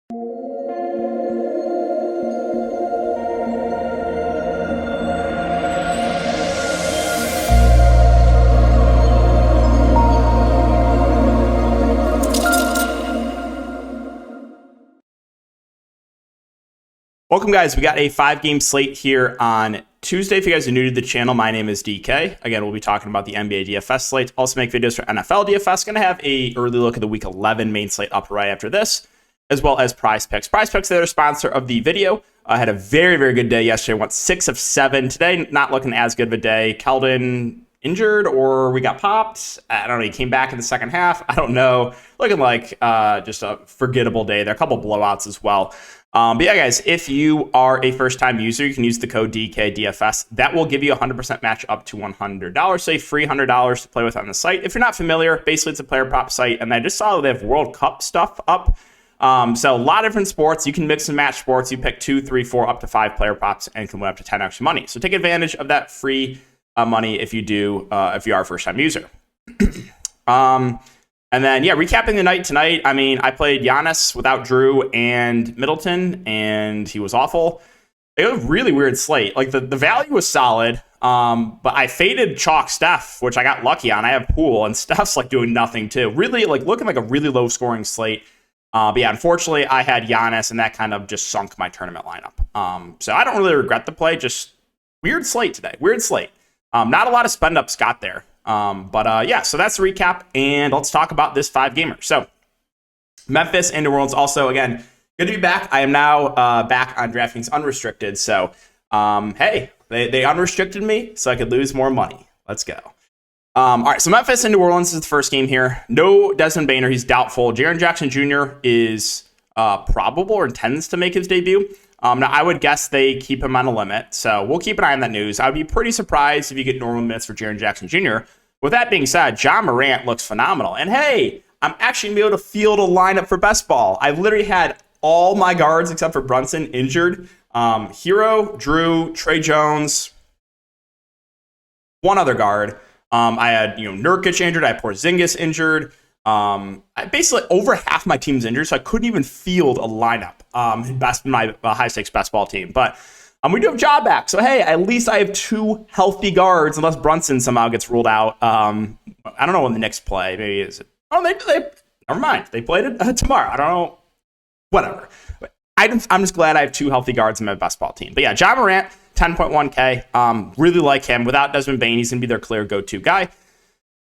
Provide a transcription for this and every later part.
Welcome, guys. We got a 5-game slate here on Tuesday. If you guys are new to the channel, my name is DK. Again, we'll be talking about the NBA DFS slate. Also make videos for NFL DFS. Going to have a early look at the Week 11 main slate up right after this, as well as Prize Picks. Prize Picks, they're the sponsor of the video. I had a very, very good day yesterday. Went 6 of 7. Today, not looking as good of a day. Keldon injured, or we got popped. I don't know. He came back in the second half. I don't know. Looking like just a forgettable day. There are a couple blowouts as well. But yeah, guys, if you are a first-time user, you can use the code DKDFS. That will give you a 100% match up to $100. So a free $100 to play with on the site. If you're not familiar, basically it's a player prop site, and I just saw they have World Cup stuff up. So a lot of different sports. You can mix and match sports. You pick 2, 3, 4, up to 5 player props and can win up to 10 extra money. So take advantage of that free money if you are a first-time user. And then, yeah, recapping the night tonight. I mean, I played Giannis without Drew and Middleton, and he was awful. It was a really weird slate. Like, the value was solid, but I faded Chalk Steph, which I got lucky on. I have Poole, and Steph's, like, doing nothing, too. Really, like, looking like a really low-scoring slate. But, yeah, unfortunately, I had Giannis, and that kind of just sunk my tournament lineup. So I don't really regret the play. Just weird slate today. Weird slate. Not a lot of spend-ups got there. Yeah, so that's the recap, and let's talk about this 5-gamer. So, Memphis and New Orleans also, again, good to be back. I am now back on Draftkings unrestricted, so, hey, they unrestricted me so I could lose more money. Let's go. All right, so Memphis and New Orleans is the first game here. No Desmond Bain, he's doubtful. Jaren Jackson Jr. is probable or intends to make his debut. Now, I would guess they keep him on a limit, so we'll keep an eye on that news. I would be pretty surprised if you get normal minutes for Jaren Jackson Jr. With that being said, John Morant looks phenomenal. And hey, I'm actually going to be able to field a lineup for best ball. I've literally had all my guards except for Brunson injured. Hero, Drew, Trey Jones, one other guard. I had Nurkic injured. I had Porzingis injured. Basically over half my team's injured, so I couldn't even field a lineup in my high-stakes best ball team. But we do have Ja back, so hey, at least I have 2 healthy guards, unless Brunson somehow gets ruled out. I don't know when the Knicks play. Maybe is it? Oh, they never mind. They played it tomorrow. I don't know. Whatever. I'm just glad I have 2 healthy guards in my best ball team. But yeah, Ja Morant, 10.1K. Really like him. Without Desmond Bain, he's going to be their clear go-to guy.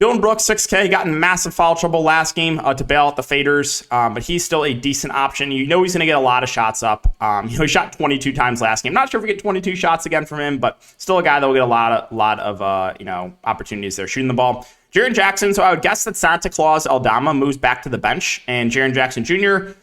Dylan Brooks, 6K, got in massive foul trouble last game to bail out the faders, but he's still a decent option. He's going to get a lot of shots up. He shot 22 times last game. Not sure if we get 22 shots again from him, but still a guy that will get a lot of opportunities there shooting the ball. Jaren Jackson, so I would guess that Santa Claus Aldama moves back to the bench, and Jaren Jackson Jr.,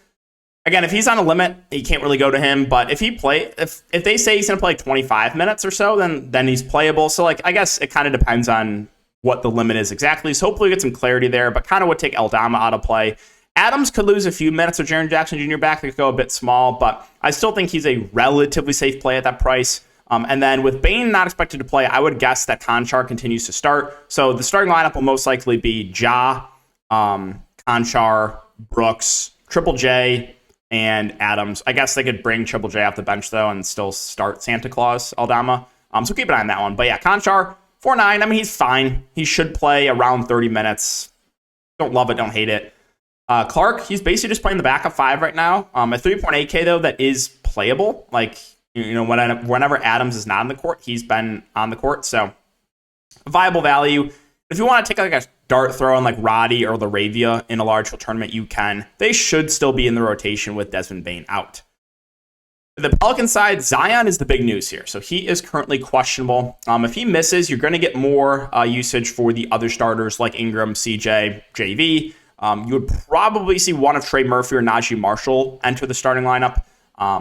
again, if he's on a limit, he can't really go to him. But if they say he's going to play 25 minutes or so, then he's playable. So I guess it kind of depends on what the limit is exactly. So hopefully we get some clarity there, but kind of would take Aldama out of play. Adams could lose a few minutes with Jaren Jackson Jr. back. They could go a bit small, but I still think he's a relatively safe play at that price. And then with Bain not expected to play, I would guess that Conchar continues to start. So the starting lineup will most likely be Ja, Conchar, Brooks, Triple J, and Adams. I guess they could bring Triple J off the bench, though, and still start Santa Claus Aldama. So keep an eye on that one. But yeah, Conchar, 4.9. I mean, he's fine. He should play around 30 minutes. Don't love it, don't hate it. Clark, he's basically just playing the backup 5 right now. At 3.8K, though, that is playable. Whenever Adams is not on the court, he's been on the court. So, viable value. If you want to take a dart throw on Roddy or Laravia in a large tournament, you can. They should still be in the rotation with Desmond Bain out. The Pelican side, Zion is the big news here. So he is currently questionable. If he misses, you're going to get more usage for the other starters like Ingram, CJ, JV. You would probably see one of Trey Murphy or Najee Marshall enter the starting lineup.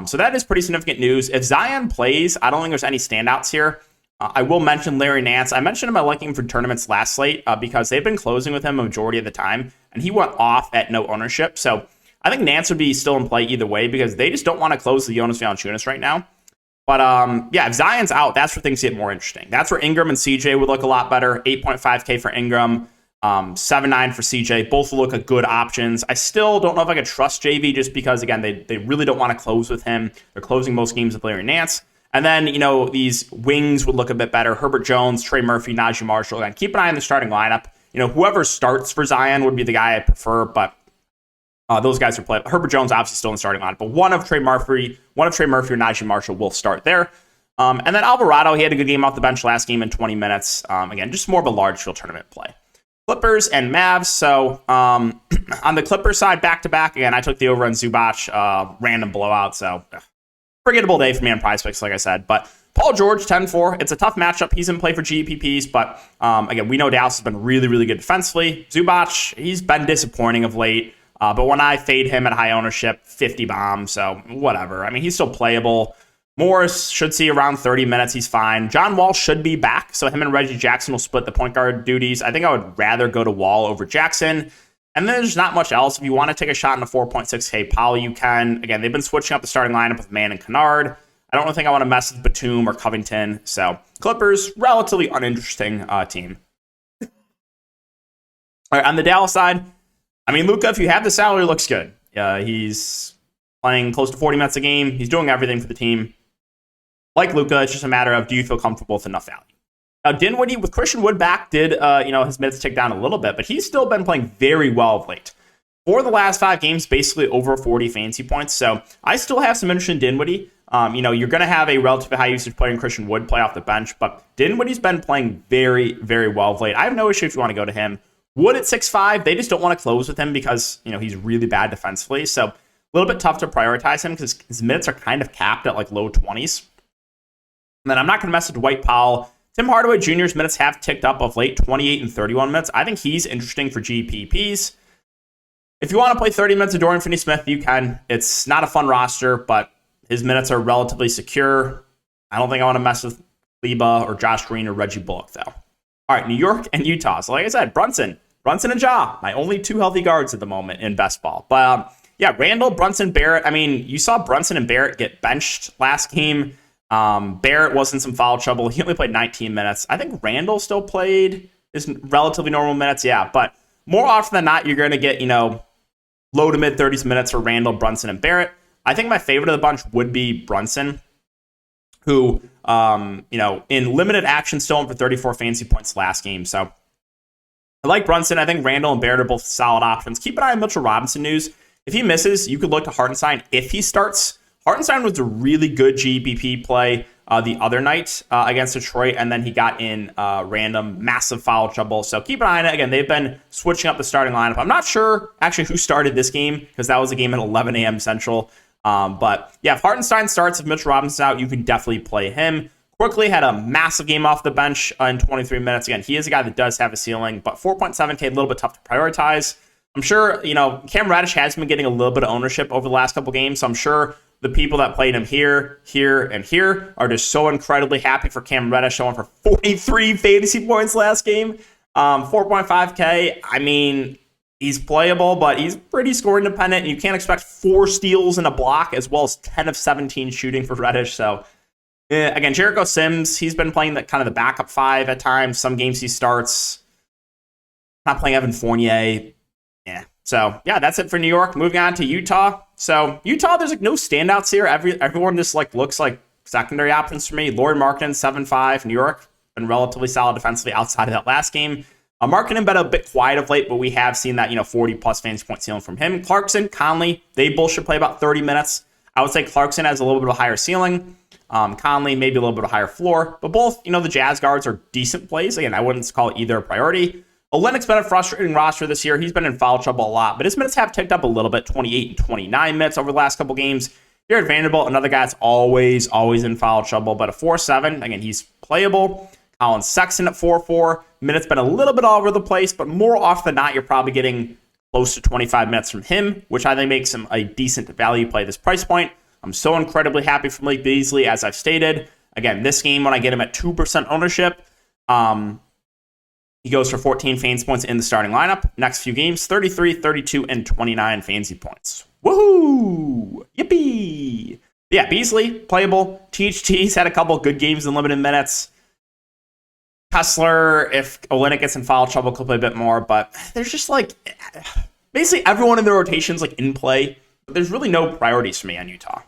So that is pretty significant news. If Zion plays, I don't think there's any standouts here. I will mention Larry Nance. I mentioned him, I like him for tournaments last slate because they've been closing with him a majority of the time, and he went off at no ownership. So I think Nance would be still in play either way because they just don't want to close the Jonas Valanciunas right now. But yeah, if Zion's out, that's where things get more interesting. That's where Ingram and CJ would look a lot better. 8.5K for Ingram. 7-9 for CJ. Both look like good options. I still don't know if I could trust JV just because, again, they really don't want to close with him. They're closing most games with Larry Nance. And then, these wings would look a bit better. Herbert Jones, Trey Murphy, Najee Marshall. Again, keep an eye on the starting lineup. Whoever starts for Zion would be the guy I prefer, but those guys are playing. Herbert Jones obviously still in the starting lineup, but one of Trey Murphy or Najee Marshall will start there. And then Alvarado, he had a good game off the bench last game in 20 minutes. Again, just more of a large field tournament play. Clippers and Mavs. So on the Clippers side, back-to-back, again, I took the over on Zubac, random blowout. So forgettable day for me on PrizePicks, like I said. But Paul George, 10-4. It's a tough matchup. He's in play for GPPs, but again, we know Dallas has been really, really good defensively. Zubac, he's been disappointing of late. But when I fade him at high ownership, 50 bomb, so whatever. I mean, he's still playable. Morris should see around 30 minutes. He's fine. John Wall should be back, so him and Reggie Jackson will split the point guard duties. I think I would rather go to Wall over Jackson. And then there's not much else. If you want to take a shot in a 4.6K Powell, you can. Again, they've been switching up the starting lineup with Mann and Kennard. I don't really think I want to mess with Batum or Covington. So Clippers, relatively uninteresting team. All right, on the Dallas side, I mean, Luka, if you have the salary, looks good. He's playing close to 40 minutes a game. He's doing everything for the team. Like Luka, it's just a matter of, do you feel comfortable with enough value? Now, Dinwiddie, with Christian Wood back, did his minutes tick down a little bit, but he's still been playing very well of late. For the last 5 games, basically over 40 fantasy points. So I still have some interest in Dinwiddie. You're going to have a relatively high usage player in Christian Wood play off the bench, but Dinwiddie's been playing very, very well of late. I have no issue if you want to go to him. Wood at 6'5", they just don't want to close with him because, he's really bad defensively. So a little bit tough to prioritize him because his minutes are kind of capped at like low 20s. And then I'm not going to mess with Dwight Powell. Tim Hardaway Jr.'s minutes have ticked up of late, 28 and 31 minutes. I think he's interesting for GPPs. If you want to play 30 minutes of Dorian Finney-Smith, you can. It's not a fun roster, but his minutes are relatively secure. I don't think I want to mess with Leba or Josh Green or Reggie Bullock, though. All right, New York and Utah. So like I said, Brunson and Ja, my only 2 healthy guards at the moment in best ball. But Randall, Brunson, Barrett. I mean, you saw Brunson and Barrett get benched last game. Barrett was in some foul trouble. He only played 19 minutes. I think Randall still played his relatively normal minutes. Yeah, but more often than not, you're going to get, low to mid 30s minutes for Randall, Brunson, and Barrett. I think my favorite of the bunch would be Brunson, who, in limited action still went for 34 fantasy points last game. So I like Brunson. I think Randall and Barrett are both solid options. Keep an eye on Mitchell Robinson news. If he misses, you could look to Hartenstein if he starts. Hartenstein was a really good GPP play the other night against Detroit, and then he got in random massive foul trouble. So keep an eye on it. Again, they've been switching up the starting lineup. I'm not sure actually who started this game because that was a game at 11 a.m. Central. But yeah, if Hartenstein starts, if Mitchell Robinson's out, you can definitely play him. Quickly had a massive game off the bench in 23 minutes. Again, he is a guy that does have a ceiling, but 4.7K, a little bit tough to prioritize. I'm sure, Cam Reddish has been getting a little bit of ownership over the last couple games, so I'm sure the people that played him here, and here are just so incredibly happy for Cam Reddish showing for 43 fantasy points last game. 4.5K, I mean, he's playable, but he's pretty score independent, and you can't expect 4 steals and a block as well as 10 of 17 shooting for Reddish. So, again, Jericho Sims, he's been playing the kind of the backup 5 at times. Some games he starts. Not playing Evan Fournier. Yeah. So, yeah, that's it for New York. Moving on to Utah. So, Utah, there's like no standouts here. Everyone just looks like secondary options for me. Lauri Markkanen, 7-5. New York, been relatively solid defensively outside of that last game. Markkanen been a bit quiet of late, but we have seen that, 40-plus fantasy point ceiling from him. Clarkson, Conley, they both should play about 30 minutes. I would say Clarkson has a little bit of a higher ceiling. Conley, maybe a little bit of a higher floor. But both, the Jazz guards are decent plays. Again, I wouldn't call either a priority. Olynyk's been a frustrating roster this year. He's been in foul trouble a lot, but his minutes have ticked up a little bit, 28 and 29 minutes over the last couple games. Jared Vanderbilt, another guy that's always in foul trouble, but a 4-7. Again, he's playable. Colin Sexton at 4-4. Minutes been a little bit all over the place, but more often than not, you're probably getting close to 25 minutes from him, which I think makes him a decent value play at this price point. I'm so incredibly happy for Malik Beasley, as I've stated. Again, this game, when I get him at 2% ownership, he goes for 14 fantasy points in the starting lineup. Next few games, 33, 32, and 29 fantasy points. Woohoo! Yippee! Yeah, Beasley, playable. THT's had a couple good games in limited minutes. Kessler, if Olynyk gets in foul trouble, could play a bit more. But there's just like basically everyone in the rotation's like in play. But there's really no priorities for me on Utah.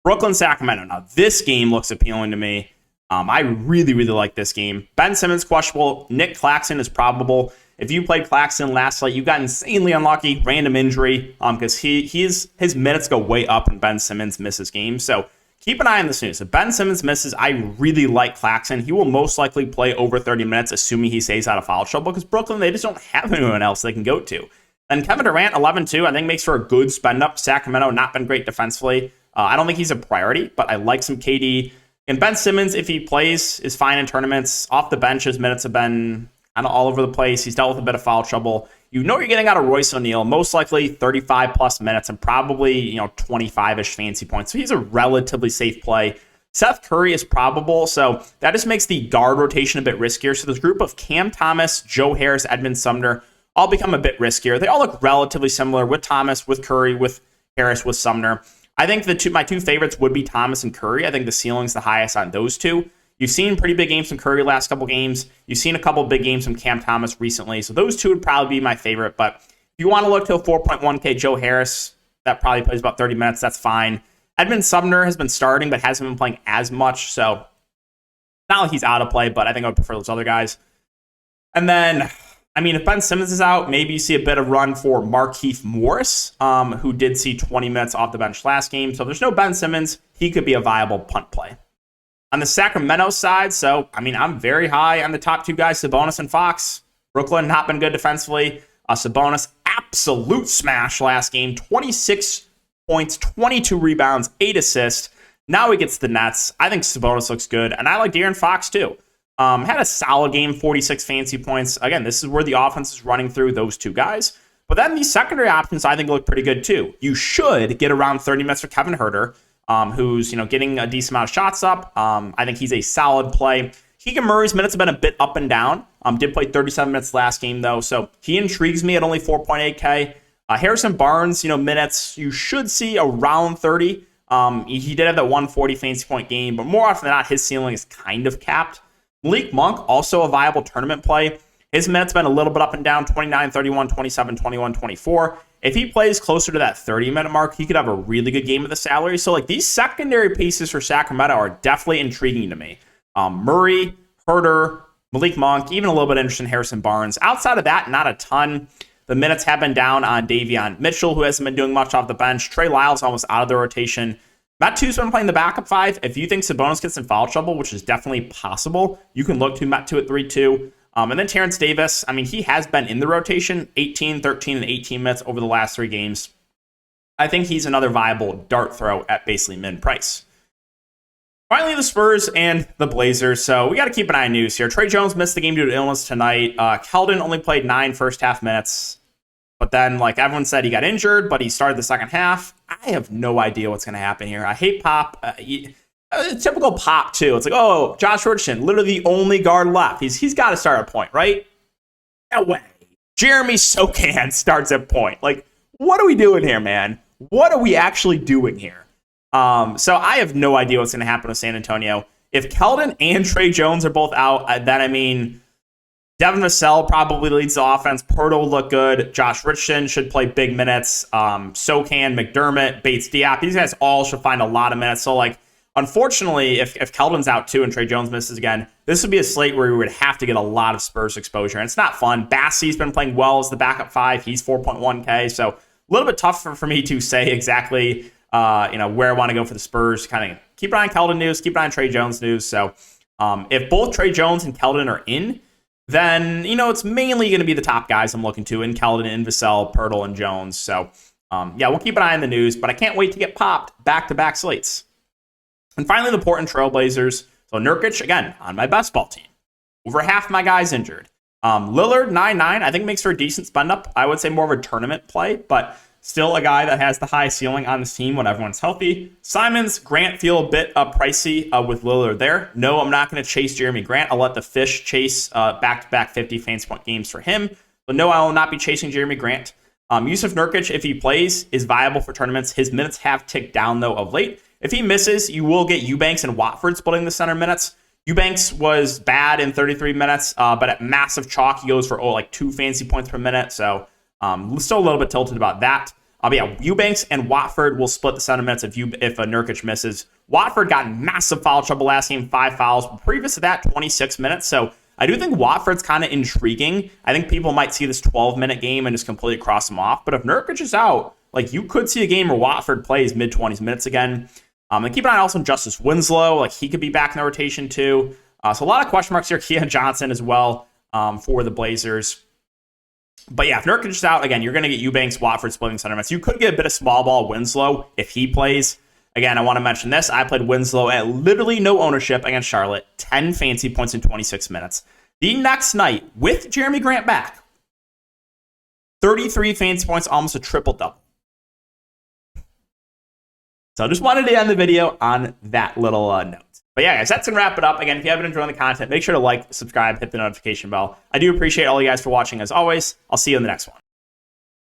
Brooklyn, Sacramento. Now this game looks appealing to me. I really, really like this game. Ben Simmons questionable. Nick Claxton is probable. If you played Claxton last night, you got insanely unlucky, random injury, because his minutes go way up when Ben Simmons misses games. So keep an eye on this news. If Ben Simmons misses, I really like Claxton. He will most likely play over 30 minutes, assuming he stays out of foul trouble, because Brooklyn, they just don't have anyone else they can go to. And Kevin Durant, 11-2, I think makes for a good spend up. Sacramento, not been great defensively. I don't think he's a priority, but I like some KD. And Ben Simmons, if he plays, is fine in tournaments. Off the bench, his minutes have been kind of all over the place. He's dealt with a bit of foul trouble. You know you're getting out of Royce O'Neal, most likely 35-plus minutes and probably 25-ish fantasy points. So he's a relatively safe play. Seth Curry is probable, so that just makes the guard rotation a bit riskier. So this group of Cam Thomas, Joe Harris, Edmund Sumner all become a bit riskier. They all look relatively similar with Thomas, with Curry, with Harris, with Sumner. I think my two favorites would be Thomas and Curry. I think the ceiling's the highest on those two. You've seen pretty big games from Curry last couple games. You've seen a couple big games from Cam Thomas recently. So those two would probably be my favorite. But if you want to look to a 4.1K Joe Harris, that probably plays about 30 minutes. That's fine. Edmund Sumner has been starting, but hasn't been playing as much. So not like he's out of play, but I think I would prefer those other guys. And then, if Ben Simmons is out, maybe you see a bit of run for Markieff Morris, who did see 20 minutes off the bench last game. So if there's no Ben Simmons, he could be a viable punt play. On the Sacramento side, I'm very high on the top two guys, Sabonis and Fox. Brooklyn not been good defensively. Sabonis, absolute smash last game. 26 points, 22 rebounds, 8 assists. Now he gets the Nets. I think Sabonis looks good, and I like De'Aaron Fox too. Had a solid game, 46 fantasy points. Again, this is where the offense is running through those two guys. But then these secondary options, I think, look pretty good too. You should get around 30 minutes for Kevin Huerter, who's getting a decent amount of shots up. I think he's a solid play. Keegan Murray's minutes have been a bit up and down. Did play 37 minutes last game though, so he intrigues me at only 4.8K. Harrison Barnes, minutes you should see around 30. He did have that 140 fantasy point game, but more often than not, his ceiling is kind of capped. Malik Monk, also a viable tournament play. His minutes been a little bit up and down, 29, 31, 27, 21, 24. If he plays closer to that 30-minute mark, he could have a really good game with the salary. So these secondary pieces for Sacramento are definitely intriguing to me. Murray, Huerter, Malik Monk, even a little bit interested in Harrison Barnes. Outside of that, not a ton. The minutes have been down on Davion Mitchell, who hasn't been doing much off the bench. Trey Lyles almost out of the rotation. Matt Two's been playing the backup 5. If you think Sabonis gets in foul trouble, which is definitely possible, you can look to Matt 2 at 3-2. And then Terrence Davis, he has been in the rotation, 18, 13, and 18 minutes over the last 3 games. I think he's another viable dart throw at basically min price. Finally, the Spurs and the Blazers. So we got to keep an eye on news here. Trey Jones missed the game due to illness tonight. Keldon only played 9 first half minutes. But then, everyone said, he got injured, but he started the second half. I have no idea what's going to happen here. I hate Pop. Typical Pop, too. It's oh, Josh Richardson, literally the only guard left. He's got to start at point, right? No way. Jeremy Sochan starts at point. What are we doing here, man? What are we actually doing here? So I have no idea what's going to happen with San Antonio. If Keldon and Trey Jones are both out, then, Devin Vassell probably leads the offense. Pirtle will look good. Josh Richardson should play big minutes. Sochan, McDermott, Bates, Diop. These guys all should find a lot of minutes. So, unfortunately, if Keldon's out too and Trey Jones misses again, this would be a slate where we would have to get a lot of Spurs exposure. And it's not fun. Bassey's been playing well as the backup 5. He's 4.1K. So a little bit tough for me to say exactly where I want to go for the Spurs. Kind of keep an eye on Keldon news, keep an eye on Trey Jones news. So if both Trey Jones and Keldon are in, then, it's mainly going to be the top guys I'm looking to in Keldon and Vassell, Pirtle, and Jones. So, we'll keep an eye on the news, but I can't wait to get popped back-to-back slates. And finally, the Portland Trailblazers. So, Nurkic, again, on my best ball team. Over half my guys injured. Lillard, 9-9, I think makes for a decent spend-up. I would say more of a tournament play, but still a guy that has the high ceiling on this team when everyone's healthy. Simons, Grant feel a bit pricey with Lillard there. No, I'm not going to chase Jeremy Grant. I'll let the Fish chase back-to-back 50 fantasy point games for him. But no, I will not be chasing Jeremy Grant. Yusuf Nurkic, if he plays, is viable for tournaments. His minutes have ticked down, though, of late. If he misses, you will get Eubanks and Watford splitting the center minutes. Eubanks was bad in 33 minutes, but at massive chalk, he goes for like 2 fantasy points per minute. So still a little bit tilted about that. But yeah, Eubanks and Watford will split the center minutes if Nurkic misses. Watford got in massive foul trouble last game, 5 fouls. Previous to that, 26 minutes. So I do think Watford's kind of intriguing. I think people might see this 12-minute game and just completely cross them off. But if Nurkic is out, like you could see a game where Watford plays mid-20s minutes again. And keep an eye also on Justice Winslow. Like he could be back in the rotation too. So a lot of question marks here. Keon Johnson as well for the Blazers. But yeah, if Nurkic is out, again, you're going to get Eubanks, Watford splitting center minutes. You could get a bit of small ball Winslow if he plays. Again, I want to mention this. I played Winslow at literally no ownership against Charlotte. 10 fantasy points in 26 minutes. The next night, with Jeremy Grant back, 33 fantasy points, almost a triple-double. So I just wanted to end the video on that little note. But yeah, guys, that's going to wrap it up. Again, if you have been enjoying the content, make sure to like, subscribe, hit the notification bell. I do appreciate all you guys for watching as always. I'll see you in the next one.